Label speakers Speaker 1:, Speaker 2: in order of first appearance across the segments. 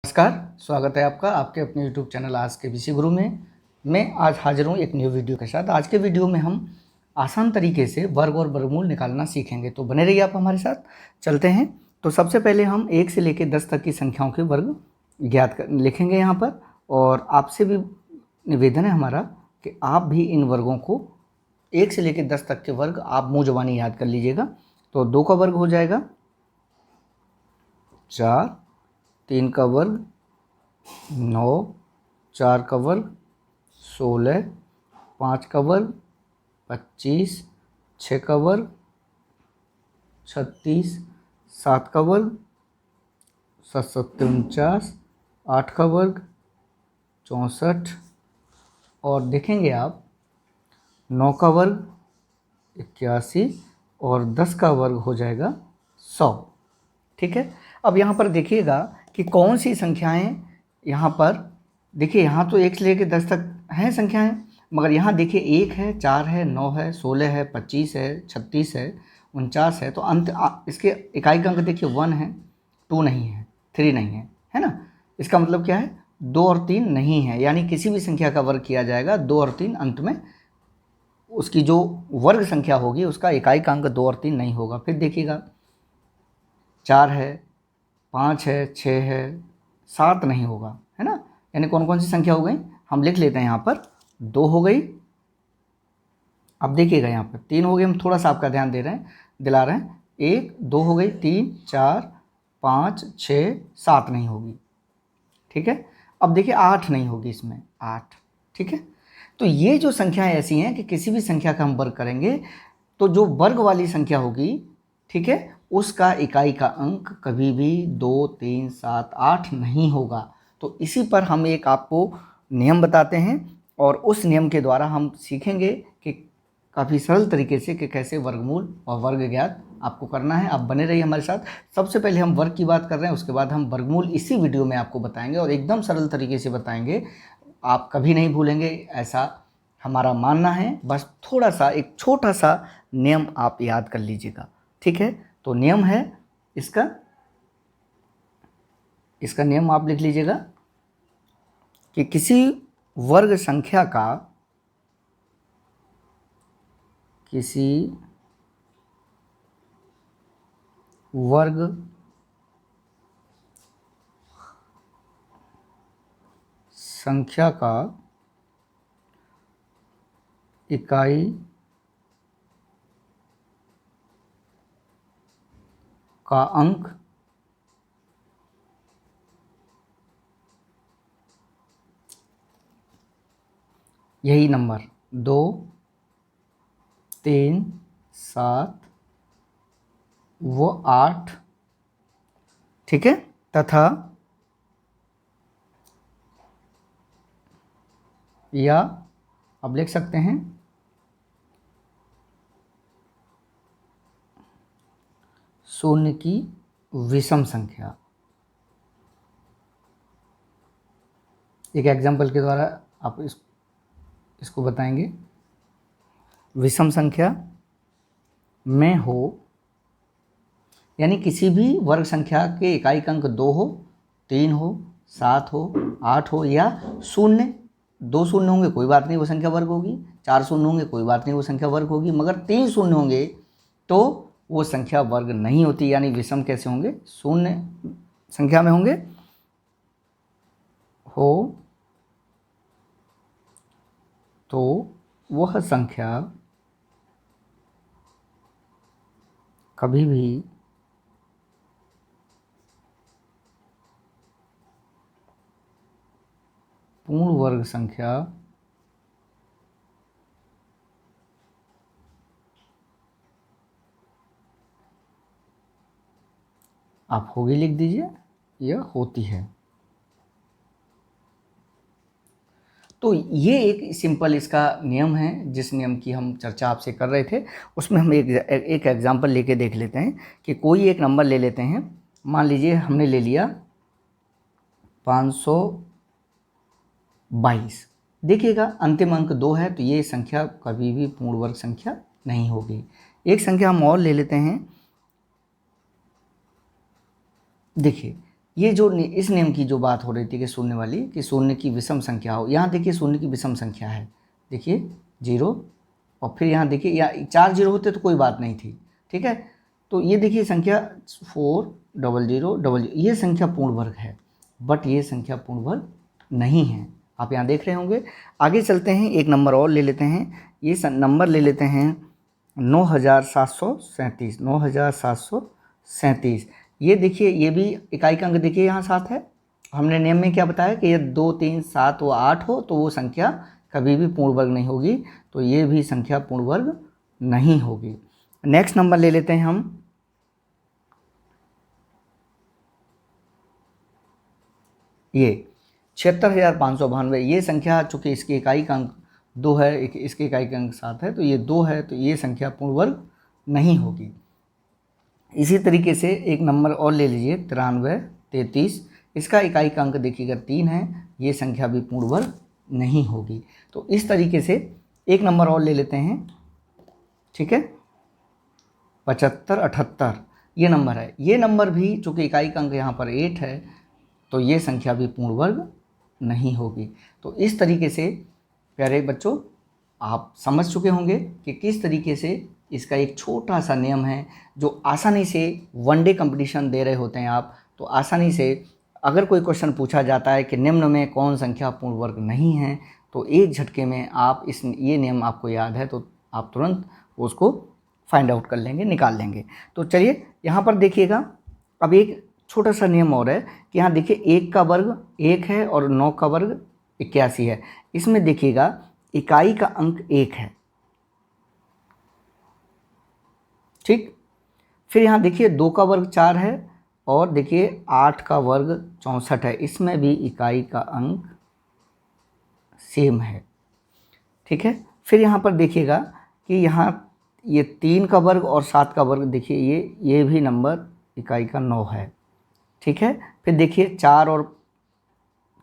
Speaker 1: नमस्कार, स्वागत है आपका आपके अपने YouTube चैनल आज के बीसी गुरु में। मैं आज हाजिर हूँ एक न्यू वीडियो के साथ। आज के वीडियो में हम आसान तरीके से वर्ग और वर्गमूल निकालना सीखेंगे, तो बने रहिए आप हमारे साथ। चलते हैं। तो सबसे पहले हम 1 से लेकर 10 तक की संख्याओं के वर्ग लिखेंगे यहाँ पर, और आपसे भी निवेदन है हमारा कि आप भी इन वर्गों को 1 से लेकर 10 तक के वर्ग आप मुँह ज़बानी याद कर लीजिएगा। तो 2 का वर्ग हो जाएगा 4, 3 का वर्ग 9, 4 का वर्ग 16, 5 का वर्ग 25, 6 का वर्ग 36, 7 का वर्ग 7 8 का वर्ग 64, और देखेंगे आप 9 का वर्ग 81, और 10 का वर्ग हो जाएगा 100। ठीक है। अब यहाँ पर देखिएगा कि कौन सी संख्याएं यहाँ पर, देखिए यहाँ तो 1 से लेकर 10 तक हैं संख्याएं, मगर यहाँ देखिए 1 है, 4 है, 9 है, 16 है, 25 है, 36 है, 49 है। तो अंत इसके इकाई का अंक देखिए 1 है, 2 नहीं है, 3 नहीं है ना। इसका मतलब क्या है, 2 और 3 नहीं है, यानी किसी भी संख्या का वर्ग किया जाएगा 2 और 3 अंत में उसकी जो वर्ग संख्या होगी उसका इकाई का अंक 2 और 3 नहीं होगा। फिर देखिएगा 4 है, 5 है, 6 है, 7 नहीं होगा, है ना। यानी कौन कौन सी संख्या हो गई हम लिख लेते हैं। यहाँ पर 2 हो गई, अब देखिएगा यहाँ पर 3 हो गई, हम थोड़ा सा आपका ध्यान दिला रहे हैं। 1 2 हो गई, 3 4 5 6 7 नहीं होगी। ठीक है। अब देखिए 8 नहीं होगी इसमें, 8। ठीक है। तो ये जो संख्याएं ऐसी हैं कि किसी भी संख्या का हम वर्ग करेंगे तो जो वर्ग वाली संख्या होगी, ठीक है, उसका इकाई का अंक कभी भी 2 3 7 8 नहीं होगा। तो इसी पर हम एक आपको नियम बताते हैं, और उस नियम के द्वारा हम सीखेंगे कि काफ़ी सरल तरीके से कि कैसे वर्गमूल और वर्ग ज्ञात आपको करना है। आप बने रहिए हमारे साथ। सबसे पहले हम वर्ग की बात कर रहे हैं, उसके बाद हम वर्गमूल इसी वीडियो में आपको बताएंगे, और एकदम सरल तरीके से बताएंगे, आप कभी नहीं भूलेंगे ऐसा हमारा मानना है। बस थोड़ा सा एक छोटा सा नियम आप याद कर लीजिएगा। ठीक है। तो नियम है इसका नियम आप लिख लीजिएगा कि किसी वर्ग संख्या का इकाई का अंक यही नंबर 2 3 7 व 8, ठीक है, तथा या अब लिख सकते हैं शून्य की विषम संख्या। एक एग्जाम्पल के द्वारा आप इसको बताएंगे। विषम संख्या में हो, यानी किसी भी वर्ग संख्या के इकाई का अंक 2 हो, 3 हो, 7 हो, 8 हो, या शून्य। 2 शून्य होंगे कोई बात नहीं, वो संख्या वर्ग होगी। 4 शून्य होंगे कोई बात नहीं, वो संख्या वर्ग होगी। मगर 3 शून्य होंगे तो वो संख्या वर्ग नहीं होती। यानी विषम कैसे होंगे, शून्य संख्या में होंगे हो तो वह संख्या कभी भी पूर्ण वर्ग संख्या आप होगी लिख दीजिए, यह होती है। तो ये एक सिंपल इसका नियम है, जिस नियम की हम चर्चा आपसे कर रहे थे। उसमें हम एक एग्जाम्पल लेके देख लेते हैं कि कोई एक नंबर ले लेते हैं। मान लीजिए हमने ले लिया 522। देखिएगा अंतिम अंक 2 है, तो ये संख्या कभी भी पूर्ण वर्ग संख्या नहीं होगी। एक संख्या हम और ले लेते हैं। देखिए ये जो इस नियम की जो बात हो रही थी कि शून्य वाली, कि शून्य की विषम संख्या हो, यहाँ देखिए शून्य की विषम संख्या है, देखिए 0, और फिर यहाँ देखिए या 4 0 होते तो कोई बात नहीं थी, ठीक है। तो ये देखिए संख्या 4 0 0 0 0, ये संख्या पूर्ण वर्ग है, बट ये संख्या पूर्ण वर्ग नहीं है, आप यहाँ देख रहे होंगे। आगे चलते हैं, एक नंबर और ले लेते हैं, ये नंबर ले लेते हैं 9737, 9737। ये देखिए, ये भी इकाई का अंक देखिए यहाँ 7 है। हमने नियम में क्या बताया कि ये 2 3 7 व 8 हो तो वो संख्या कभी भी पूर्ण वर्ग नहीं होगी, तो ये भी संख्या पूर्ण वर्ग नहीं होगी। नेक्स्ट नंबर ले लेते हैं हम, ये 76,592। ये संख्या चूँकि इसकी इकाई का अंक 2 है, इसकी इकाई का अंक 7 है, तो ये 2 है, तो ये संख्या पूर्ण वर्ग नहीं होगी। इसी तरीके से एक नंबर और ले लीजिए 9333, इसका इकाई का अंक देखिएगा 3 है, ये संख्या भी पूर्ण वर्ग नहीं होगी। तो इस तरीके से एक नंबर और ले लेते हैं, ठीक है, 7578, ये नंबर है। ये नंबर भी चूँकि इकाई का अंक यहाँ पर 8 है, तो ये संख्या भी पूर्ण वर्ग नहीं होगी। तो इस तरीके से प्यारे बच्चों आप समझ चुके होंगे कि किस तरीके से इसका एक छोटा सा नियम है जो आसानी से वनडे कंपटीशन दे रहे होते हैं आप, तो आसानी से अगर कोई क्वेश्चन पूछा जाता है कि निम्न में कौन संख्या पूर्ण वर्ग नहीं है, तो एक झटके में आप ये नियम आपको याद है तो आप तुरंत उसको फाइंड आउट कर लेंगे, निकाल लेंगे। तो चलिए यहाँ पर देखिएगा, अब एक छोटा सा नियम और है कि यहाँ देखिए 1 का वर्ग 1 है और 9 का वर्ग 81 है। इसमें देखिएगा इकाई का अंक 1 है, ठीक। फिर यहाँ देखिए 2 का वर्ग 4 है और देखिए 8 का वर्ग 64 है, इसमें भी इकाई का अंक सेम है, ठीक है। फिर यहाँ पर देखिएगा कि यहाँ ये 3 का वर्ग और 7 का वर्ग, देखिए ये भी नंबर इकाई का 9 है, ठीक है। फिर देखिए 4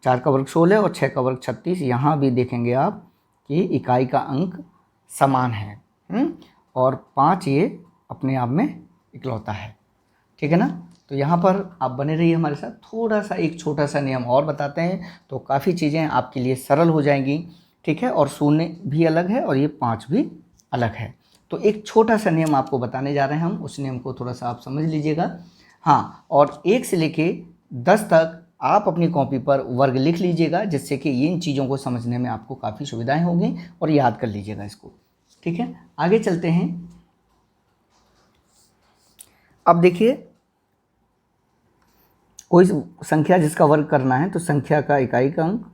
Speaker 1: का वर्ग 16 और 6 का वर्ग 36, यहाँ भी देखेंगे आप कि इकाई का अंक समान है, और 5 ये अपने आप में इकलौता है, ठीक है ना। तो यहाँ पर आप बने रहिए हमारे साथ, थोड़ा सा एक छोटा सा नियम और बताते हैं तो काफ़ी चीज़ें आपके लिए सरल हो जाएंगी, ठीक है। और शून्य भी अलग है और ये 5 भी अलग है। तो एक छोटा सा नियम आपको बताने जा रहे हैं हम, उस नियम को थोड़ा सा आप समझ लीजिएगा। हाँ, और 1 से लेके 10 तक आप अपनी कॉपी पर वर्ग लिख लीजिएगा, जिससे कि इन चीज़ों को समझने में आपको काफ़ी सुविधाएं होंगी, और याद कर लीजिएगा इसको, ठीक है। आगे चलते हैं। अब देखिए कोई संख्या जिसका वर्ग करना है, तो संख्या का इकाई का अंक,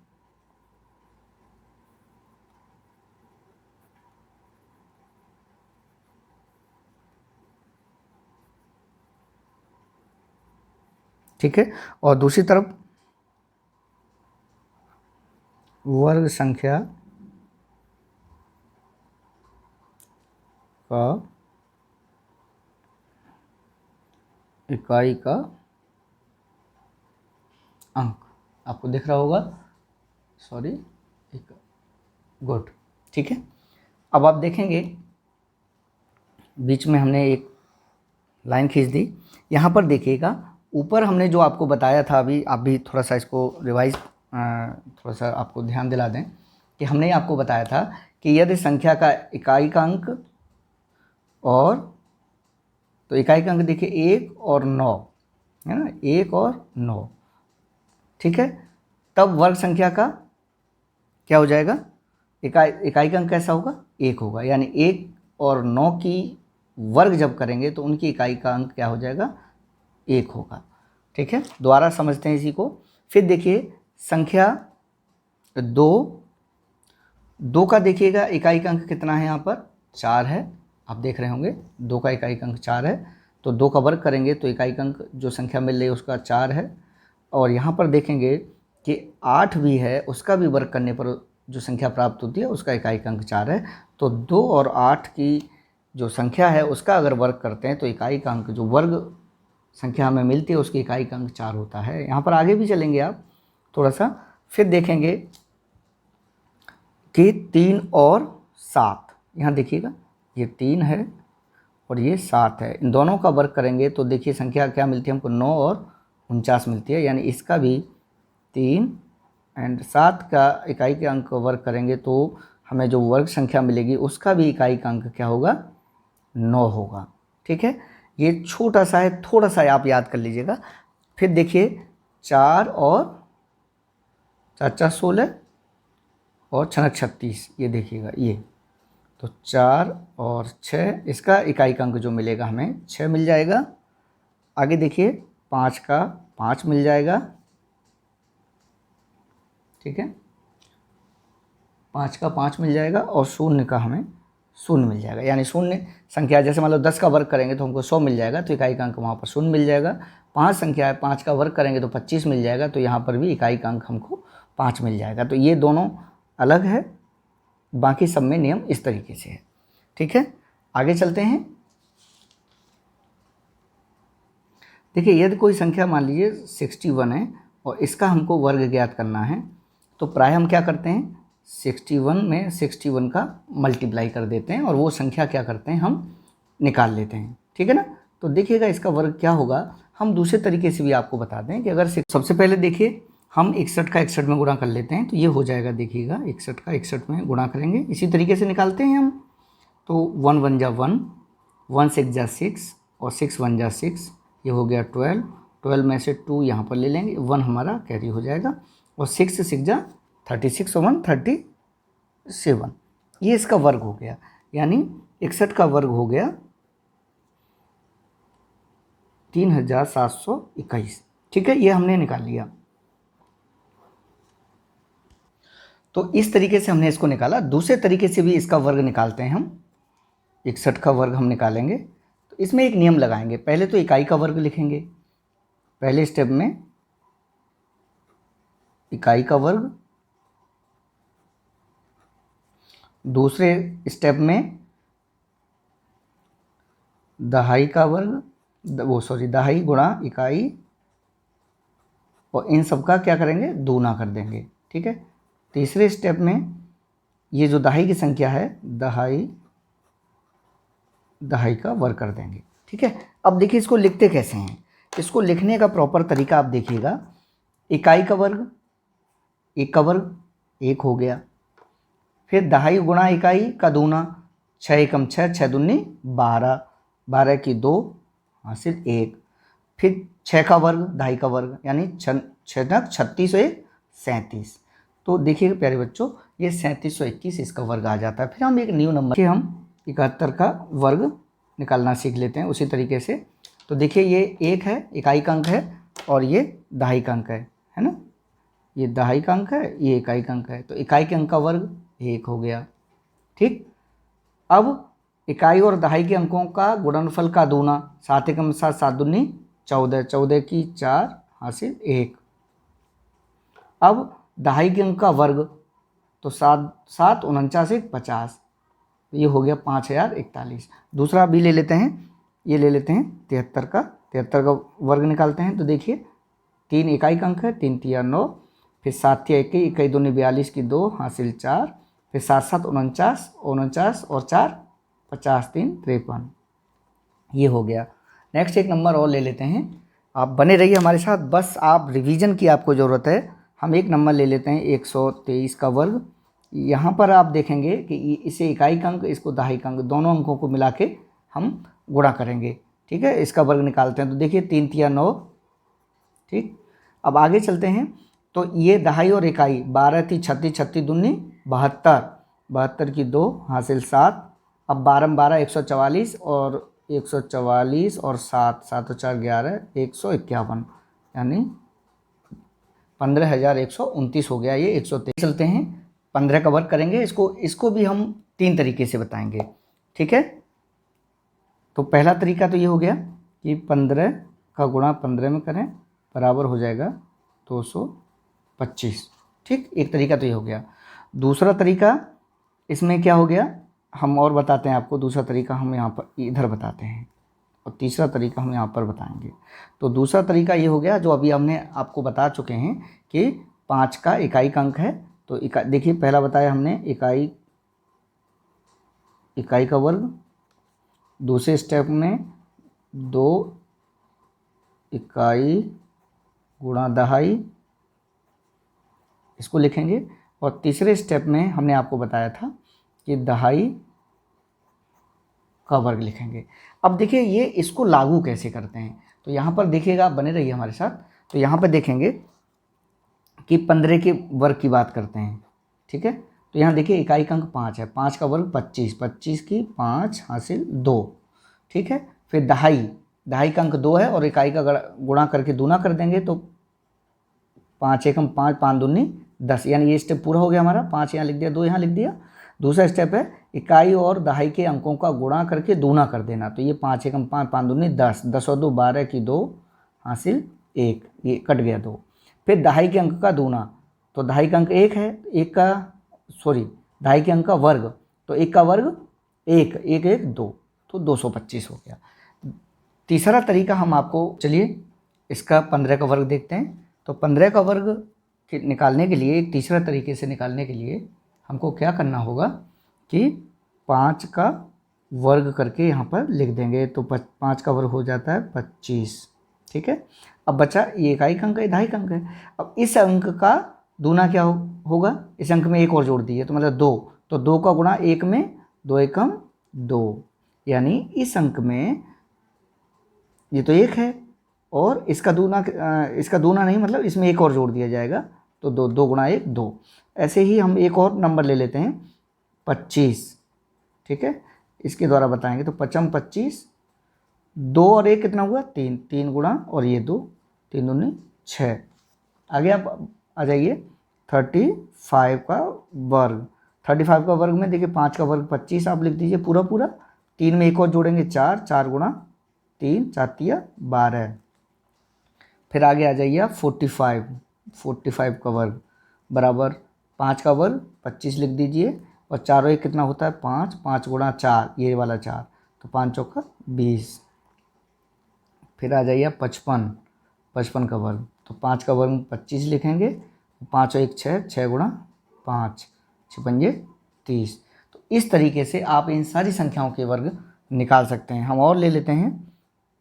Speaker 1: ठीक है, और दूसरी तरफ वर्ग संख्या का इकाई का अंक, आपको दिख रहा होगा, सॉरी, गुड, ठीक है। अब आप देखेंगे बीच में हमने एक लाइन खींच दी, यहाँ पर देखिएगा ऊपर हमने जो आपको बताया था, अभी आप भी थोड़ा सा इसको रिवाइज, थोड़ा सा आपको ध्यान दिला दें कि हमने आपको बताया था कि यदि संख्या का इकाई का अंक और, तो इकाई का अंक देखिए 1 और 9 है ना, 1 और 9, ठीक है, तब वर्ग संख्या का क्या हो जाएगा, इकाई का अंक कैसा होगा, 1 होगा, यानी 1 और 9 की वर्ग जब करेंगे तो उनकी इकाई का अंक क्या हो जाएगा, 1 होगा, ठीक है। दोबारा समझते हैं इसी को। फिर देखिए संख्या 2 का देखिएगा इकाई का अंक कितना है, यहाँ पर 4 है, आप देख रहे होंगे 2 का इकाई का अंक 4 है, तो 2 का वर्ग करेंगे तो इकाई का अंक जो संख्या मिल रही है उसका 4 है। और यहाँ पर देखेंगे कि 8 भी है, उसका भी वर्ग करने पर जो संख्या प्राप्त होती है उसका इकाई का अंक 4 है। तो 2 और 8 की जो संख्या है उसका अगर वर्ग करते हैं तो इकाई का अंक जो वर्ग संख्या हमें मिलती है उसकी इकाई का अंक 4 होता है। यहाँ पर आगे भी चलेंगे आप थोड़ा सा, फिर देखेंगे कि 3 और 7, यहाँ देखिएगा ये 3 है और ये 7 है, इन दोनों का वर्ग करेंगे तो देखिए संख्या क्या मिलती है हमको, 9 और 49 मिलती है, यानी इसका भी 3 एंड 7 का इकाई के अंक वर्ग करेंगे तो हमें जो वर्ग संख्या मिलेगी उसका भी इकाई का अंक क्या होगा, 9 होगा। ठीक है, ये छोटा सा है, थोड़ा सा आप याद कर लीजिएगा। फिर देखिए 4 और 4 16 और 6 36, ये देखिएगा ये, तो 4 और 6, इसका इकाई का अंक जो मिलेगा हमें 6 मिल जाएगा। आगे देखिए 5 का 5 मिल जाएगा। ठीक है, 5 का 5 मिल जाएगा और 0 का हमें 0 मिल जाएगा, यानी शून्य संख्या, जैसे मान लो 10 का वर्ग करेंगे तो हमको 100 मिल जाएगा, तो इकाई का अंक वहाँ पर 0 मिल जाएगा। 5 संख्या है, 5 का वर्ग करेंगे तो 25 मिल जाएगा, तो यहाँ पर भी इकाई का अंक हमको 5 मिल जाएगा। तो ये दोनों अलग है, बाकी सब में नियम इस तरीके से है। ठीक है, आगे चलते हैं। देखिए यदि कोई संख्या मान लीजिए 61 है और इसका हमको वर्ग ज्ञात करना है, तो प्राय हम क्या करते हैं, 61 में 61 का मल्टीप्लाई कर देते हैं और वो संख्या क्या करते हैं, हम निकाल लेते हैं। ठीक है ना, तो देखिएगा इसका वर्ग क्या होगा। हम दूसरे तरीके से भी आपको बता दें कि अगर सबसे पहले देखिए हम 61 का 61 में गुणा कर लेते हैं, तो ये हो जाएगा, देखिएगा 61 का 61 में गुणा करेंगे, इसी तरीके से निकालते हैं हम। तो 1 1 जा 1, 1 6 जा 6 और 6 1 जा 6, ये हो गया 12, 12 में से 2 यहाँ पर ले लेंगे, 1 हमारा कैरी हो जाएगा और 6 से 6 जा 36 और 1 37, ये इसका वर्ग हो गया, यानी 61 का वर्ग हो गया 3721। ठीक है, ये हमने निकाल लिया। तो इस तरीके से हमने इसको निकाला। दूसरे तरीके से भी इसका वर्ग निकालते हैं हम, 61 का वर्ग हम निकालेंगे। तो इसमें एक नियम लगाएंगे, पहले तो इकाई का वर्ग लिखेंगे, पहले स्टेप में इकाई का वर्ग, दूसरे स्टेप में दहाई का वर्ग, दहाई गुणा इकाई, और इन सब का क्या करेंगे, दूना कर देंगे। ठीक है, तीसरे स्टेप में ये जो दहाई की संख्या है, दहाई का वर्ग कर देंगे। ठीक है, अब देखिए इसको लिखते कैसे हैं, इसको लिखने का प्रॉपर तरीका आप देखिएगा। इकाई का वर्ग, 1 का वर्ग 1 हो गया, फिर दहाई गुणा इकाई का दूना, 6 एकम 6, 6 दूनी 12, 12 की 2 हासिल 1, फिर 6 का वर्ग, दहाई का वर्ग, यानी 6 नग 36 और 37। तो देखिए प्यारे बच्चों, ये 3721 इसका वर्ग आ जाता है। फिर हम एक न्यू नंबर के हम 71 का वर्ग निकालना सीख लेते हैं उसी तरीके से। तो देखिए ये 1 है, इकाई का अंक है, और ये दहाई का अंक है ना, ये दहाई का अंक है, ये इकाई का अंक है, तो इकाई के अंक का वर्ग 1 हो गया। ठीक, अब इकाई और दहाई के अंकों का गुणनफल का दूना, 7 एकम 7, 7 दूनी 14, 14 की 4 हासिल 1। अब दहाई के अंक का वर्ग, तो 7 7 49 1 50, ये हो गया 5041। दूसरा भी ले लेते हैं, ये ले लेते हैं 73 का, 73 का वर्ग निकालते हैं। तो देखिए 3 इकाई का अंक है, 3 तिया 9, फिर 7 तिया 21, इकाई दूनी 42 की 2 हासिल 4, फिर 7 7 49, 49 और 4 50 3 53, ये हो गया। नेक्स्ट एक नंबर और ले लेते हैं, आप बने रहिए हमारे साथ, बस आप रिवीजन की आपको ज़रूरत है। हम एक नंबर ले लेते हैं 123 का वर्ग। यहाँ पर आप देखेंगे कि इसे इकाई का अंक, इसको दहाई का अंक, दोनों अंकों को मिला के हम गुणा करेंगे। ठीक है, इसका वर्ग निकालते हैं। तो देखिए 3 तिया 9। ठीक, अब आगे चलते हैं। तो ये दहाई और इकाई, 12 थी 36, 36 दूनी 72, 72 की 2 हासिल 7। अब 12 में 12 144, और 144 और 7 7 और 4 11, 151, यानी 15,129 हो गया, ये 123। चलते हैं 15 का वर्ग करेंगे, इसको भी हम 3 तरीके से बताएंगे। ठीक है, तो पहला तरीका तो ये हो गया कि 15 का गुणा 15 में करें, बराबर हो जाएगा 225। ठीक, एक तरीका तो ये हो गया। दूसरा तरीका इसमें क्या हो गया, हम और बताते हैं आपको। दूसरा तरीका हम यहाँ पर इधर बताते हैं, और तीसरा तरीका हम यहाँ पर बताएंगे। तो दूसरा तरीका ये हो गया जो अभी हमने आपको बता चुके हैं कि 5 का इकाई का अंक है। तो देखिए पहला बताया हमने इकाई का वर्ग, दूसरे स्टेप में 2 इकाई गुणा दहाई, इसको लिखेंगे। और तीसरे स्टेप में हमने आपको बताया था कि दहाई का वर्ग लिखेंगे। अब देखिए ये इसको लागू कैसे करते हैं, तो यहाँ पर देखिएगा, आप बने रहिए हमारे साथ। तो यहाँ पर देखेंगे कि 15 के वर्ग की बात करते हैं, ठीक है। तो यहाँ देखिए इकाई का अंक 5 है, 5 का वर्ग 25, 25 की 5 हासिल 2, ठीक है। फिर दहाई, दहाई का अंक 2 है और इकाई का गुणा करके दूना कर देंगे, तो 5 एकम 5, 5 दूनी 10, यानी ये स्टेप पूरा हो गया हमारा। 5 यहाँ लिख दिया, 2 यहाँ लिख दिया। दूसरा स्टेप है इकाई और दहाई के अंकों का गुणा करके दूना कर देना, तो ये 5 एकम 5, 5 दूनी 10, 10 और 2 12 की 2 हासिल 1, ये कट गया 2। फिर दहाई के अंक का दूना, तो दहाई का अंक 1 है, दहाई के अंक का वर्ग, तो 1 का वर्ग 1, 1 1 2, तो 225 हो गया। तीसरा तरीका हम आपको, चलिए इसका 15 का वर्ग देखते हैं। तो 15 का वर्ग निकालने के लिए, एक तीसरा तरीके से निकालने के लिए हमको क्या करना होगा कि 5 का वर्ग करके यहाँ पर लिख देंगे, तो 5 का वर्ग हो जाता है 25, ठीक है। अब बचा ये इकाई का अंक है, दहाई का अंक है। अब इस अंक का दूना क्या होगा, इस अंक में एक और जोड़ दिए, तो मतलब 2, तो 2 का गुणा 1 में 2 एकम 2, यानी इस अंक में ये तो 1 है और इसका दूना नहीं, मतलब इसमें एक और जोड़ दिया जाएगा, तो 2, 2 गुणा 1 2। ऐसे ही हम एक और नंबर ले लेते हैं 25, ठीक है, इसके द्वारा बताएंगे। तो 5 25, 2 और 1 कितना हुआ 3, 3 गुणा और ये 2, 3 दूनी 6। आगे आप आ जाइए 35 का वर्ग। 35 का वर्ग में देखिए 5 का वर्ग 25 आप लिख दीजिए पूरा पूरा, 3 में एक और जोड़ेंगे 4, 4 गुणा 3, 4 तिया 12। फिर आगे आ जाइए आप 45 का वर्ग बराबर 5 का वर्ग 25 लिख दीजिए, और 4 और 1 कितना होता है 5, 5 गुणा 4, ये वाला 4, तो 5 चौका 20। फिर आ जाइए 55 का वर्ग, तो 5 का वर्ग 25 लिखेंगे, 5 और 1 6, 6 गुणा 5, 6 पंजे 30। तो इस तरीके से आप इन सारी संख्याओं के वर्ग निकाल सकते हैं। हम और ले लेते हैं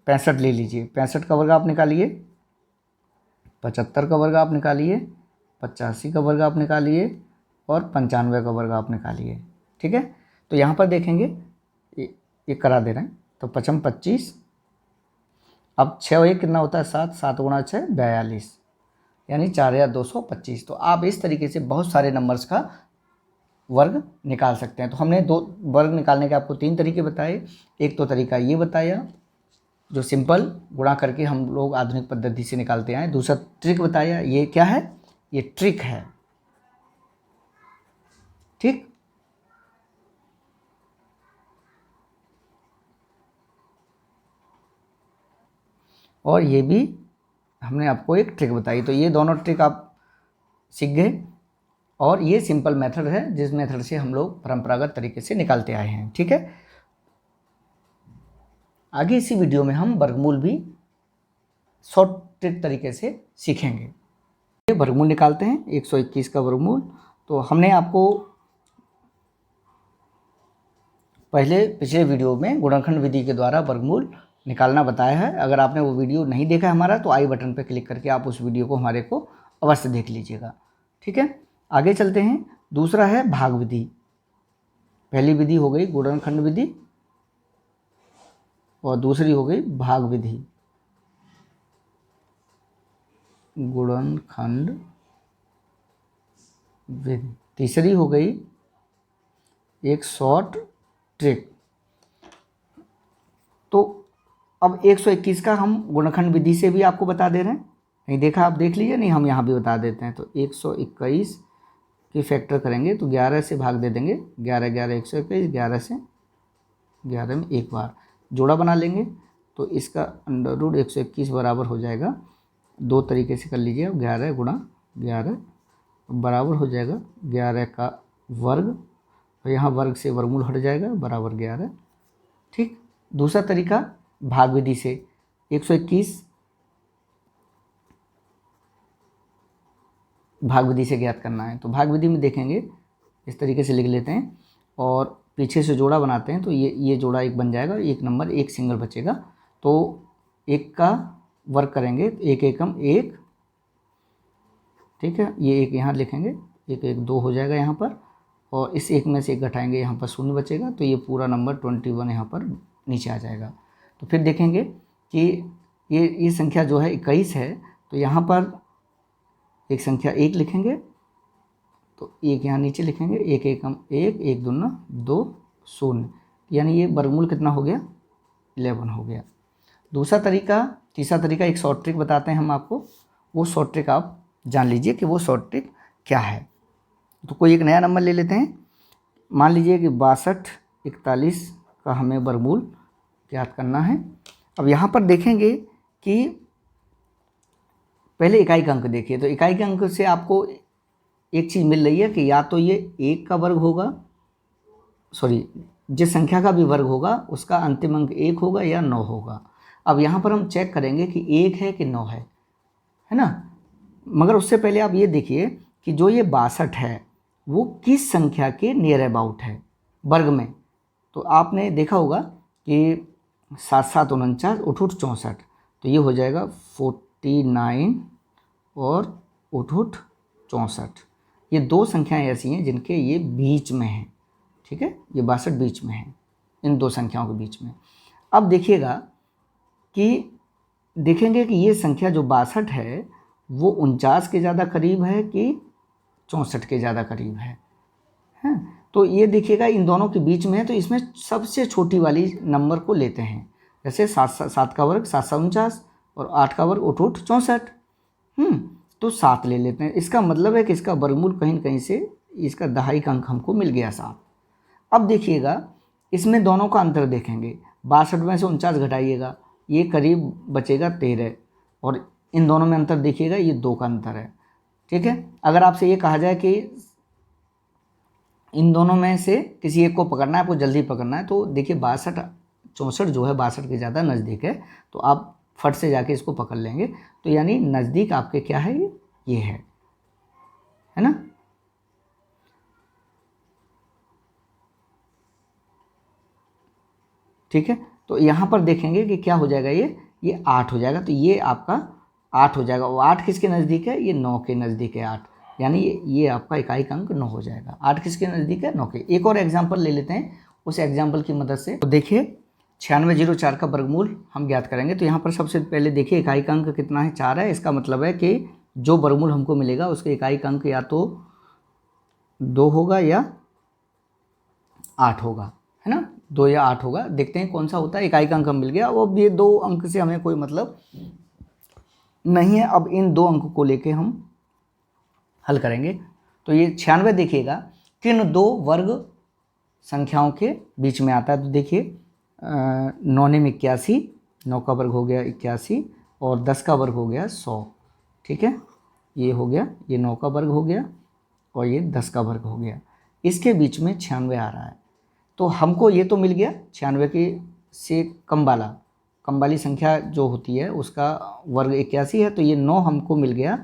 Speaker 1: 65 ले लीजिए, 65 का वर्ग आप निकालिए, 75 का वर्ग आप निकालिए, 85 का वर्ग आप निकालिए, और 95 का वर्ग आप निकालिए, ठीक है। तो यहाँ पर देखेंगे ये करा दे रहे हैं, तो 55 25, अब 6 और 1 कितना होता है 7, 7 गुणा 6 42, यानी 4225। तो आप इस तरीके से बहुत सारे नंबर्स का वर्ग निकाल सकते हैं। तो हमने 2 वर्ग निकालने के आपको 3 तरीके बताए। एक तो तरीका ये बताया जो सिंपल गुणा करके हम लोग आधुनिक पद्धति से निकालते हैं। दूसरा ट्रिक बताया, ये क्या है, ये ट्रिक है, ठीक। और ये भी हमने आपको एक ट्रिक बताई। तो ये दोनों ट्रिक आप सीख गए, और ये सिंपल मेथड है जिस मेथड से हम लोग परंपरागत तरीके से निकालते आए हैं, ठीक है। आगे इसी वीडियो में हम वर्गमूल भी शॉर्ट ट्रिक तरीके से सीखेंगे। ये वर्गमूल निकालते हैं 121 का वर्गमूल। तो हमने आपको पिछले वीडियो में गुणनखंड विधि के द्वारा वर्गमूल निकालना बताया है। अगर आपने वो वीडियो नहीं देखा है हमारा, तो आई बटन पर क्लिक करके आप उस वीडियो को हमारे को अवश्य देख लीजिएगा, ठीक है। आगे चलते हैं। दूसरा है भाग विधि। पहली विधि हो गई गुणनखंड विधि और दूसरी हो गई भाग विधि। गुणनखंड विधि, तीसरी हो गई एक शॉर्ट ट्रिक। तो अब 121 का हम गुणनखंड विधि से भी आपको बता दे रहे हैं। नहीं देखा आप देख लीजिए, नहीं हम यहाँ भी बता देते हैं। तो 121 की फैक्टर करेंगे तो 11 से भाग दे देंगे, 11 11 121, 11 से 11 में एक बार जोड़ा बना लेंगे, तो इसका अंडर रूट 121 बराबर हो जाएगा। 2 तरीके से कर लीजिए, 11 गुणा 11 बराबर हो जाएगा 11 का वर्ग, और यहाँ वर्ग से वर्गमूल हट जाएगा बराबर 11, ठीक। दूसरा तरीका भाग विधि से 121 भाग विधि से ज्ञात करना है। तो भाग विधि में देखेंगे इस तरीके से लिख लेते हैं और पीछे से जोड़ा बनाते हैं, तो ये जोड़ा एक बन जाएगा, एक नंबर एक सिंगल बचेगा। तो 1 का वर्ग करेंगे, 1 एकम 1, ठीक है, ये एक यहाँ लिखेंगे, एक एक 2 हो जाएगा यहाँ पर, और इस एक में से एक घटाएंगे, यहाँ पर 0 बचेगा, तो ये पूरा नंबर 21 यहाँ पर नीचे आ जाएगा। तो फिर देखेंगे कि ये संख्या जो है 21 है, तो यहाँ पर एक संख्या 1 लिखेंगे, तो एक यहाँ नीचे लिखेंगे, एक एक हम 1, 1 दूना 2, 0, यानी ये वर्गमूल कितना हो गया, 11 हो गया। तीसरा तरीका एक शॉर्ट ट्रिक बताते हैं हम आपको, वो शॉर्ट ट्रिक आप जान लीजिए कि वो शॉर्ट ट्रिक क्या है। तो कोई एक नया नंबर ले लेते हैं, मान लीजिए कि 62 41 का हमें वर्गमूल ज्ञात करना है। अब यहाँ पर देखेंगे कि पहले इकाई का अंक देखिए, तो इकाई के अंक से आपको एक चीज़ मिल रही है कि या तो ये 1 का वर्ग होगा, सॉरी जिस संख्या का भी वर्ग होगा उसका अंतिम अंक 1 होगा या 9 होगा। अब यहाँ पर हम चेक करेंगे कि 1 है कि 9 है ना। मगर उससे पहले आप ये देखिए कि जो ये 62 है वो किस संख्या के नियर अबाउट है वर्ग में। तो आपने देखा होगा कि 7 7 49 8 8 64, तो ये हो जाएगा 49 और 8 8 64। ये दो संख्याएं ऐसी हैं जिनके ये बीच में हैं, ठीक है, ये 62 बीच में है, इन दो संख्याओं के बीच में। अब देखिएगा कि देखेंगे कि ये संख्या जो 62 है वो 49 के ज़्यादा करीब है कि 64 के ज़्यादा करीब है, हैं। तो ये देखिएगा इन दोनों के बीच में है, तो इसमें सबसे छोटी वाली नंबर को लेते हैं। जैसे 7 का वर्ग 7 49 और 8 का वर्ग 8 8 64, तो 7 ले लेते हैं। इसका मतलब है कि इसका वर्गमूल कहीं न कहीं से इसका दहाई का अंक हमको मिल गया 7। अब देखिएगा इसमें दोनों का अंतर देखेंगे, 62 में से 49 घटाइएगा, ये करीब बचेगा 13, और इन दोनों में अंतर देखिएगा, ये 2 का अंतर है, ठीक है। अगर आपसे ये कहा जाए कि इन दोनों में से किसी एक को पकड़ना है, आपको जल्दी पकड़ना है, तो देखिए 62 64 जो है 62 के ज़्यादा नज़दीक है, तो आप फट से जाके इसको पकड़ लेंगे। तो यानी नज़दीक आपके क्या है, ये है ना। ठीक है, तो यहाँ पर देखेंगे कि क्या हो जाएगा, ये 8 हो जाएगा, तो ये आपका 8 हो जाएगा। और 8 किसके नज़दीक है, ये 9 के नज़दीक है 8, यानी ये आपका इकाई का अंक 9 हो जाएगा। 8 किसके नज़दीक है, 9 के। एक और एग्जाम्पल ले लेते हैं, उस एग्जाम्पल की मदद से। तो देखिए 9604 का वर्गमूल हम ज्ञात करेंगे। तो यहाँ पर सबसे पहले देखिए इकाई का अंक कितना है, 4 है। इसका मतलब है कि जो वर्गमूल हमको मिलेगा उसके इकाई का अंक या तो 2 होगा या 8 होगा, है ना, 2 या 8 होगा। देखते हैं कौन सा होता है। इकाई का अंक हम मिल गया, वो ये 2 अंक से हमें कोई मतलब नहीं है। अब इन 2 अंक को लेके हम हल करेंगे। तो ये 96 देखिएगा किन 2 वर्ग संख्याओं के बीच में आता है। तो देखिए 9 में 81, 9 का वर्ग हो गया 81, और 10 का वर्ग हो गया 100, ठीक है। ये हो गया, ये 9 का वर्ग हो गया और ये 10 का वर्ग हो गया। इसके बीच में 96 आ रहा है। तो हमको ये तो मिल गया 96 के से कम वाली संख्या जो होती है उसका वर्ग 81 है। तो ये 9 हमको मिल गया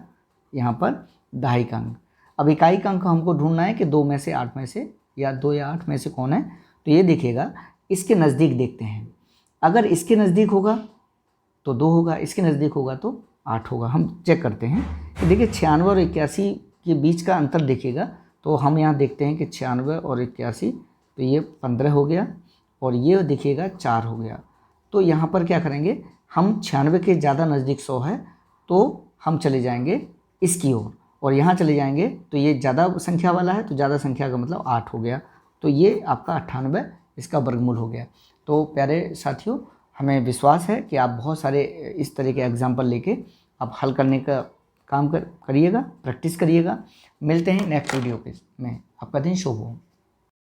Speaker 1: यहाँ पर दहाई का अंक। अब इकाई का अंक हमको ढूंढना है कि 2 में से 8 में से या 2 या 8 में से कौन है। तो ये देखिएगा इसके नज़दीक देखते हैं, अगर इसके नज़दीक होगा तो 2 होगा, इसके नज़दीक होगा तो 8 होगा। हम चेक करते हैं कि देखिए 96 और 81 के बीच का अंतर देखिएगा। तो हम यहाँ देखते हैं कि 96 और 81, तो ये 15 हो गया, और ये देखिएगा 4 हो गया। तो यहाँ पर क्या करेंगे, हम 96 के ज़्यादा नज़दीक 100 है तो हम चले जाएंगे इसकी ओर, और यहाँ चले जाएंगे तो ये ज़्यादा संख्या वाला है, तो ज़्यादा संख्या का मतलब 8 हो गया। तो ये आपका 98 इसका वर्गमूल हो गया। तो प्यारे साथियों, हमें विश्वास है कि आप बहुत सारे इस तरह के एग्जाम्पल लेके आप हल करने का काम करिएगा, प्रैक्टिस करिएगा। मिलते हैं नेक्स्ट वीडियो में। आपका दिन शुभ हो।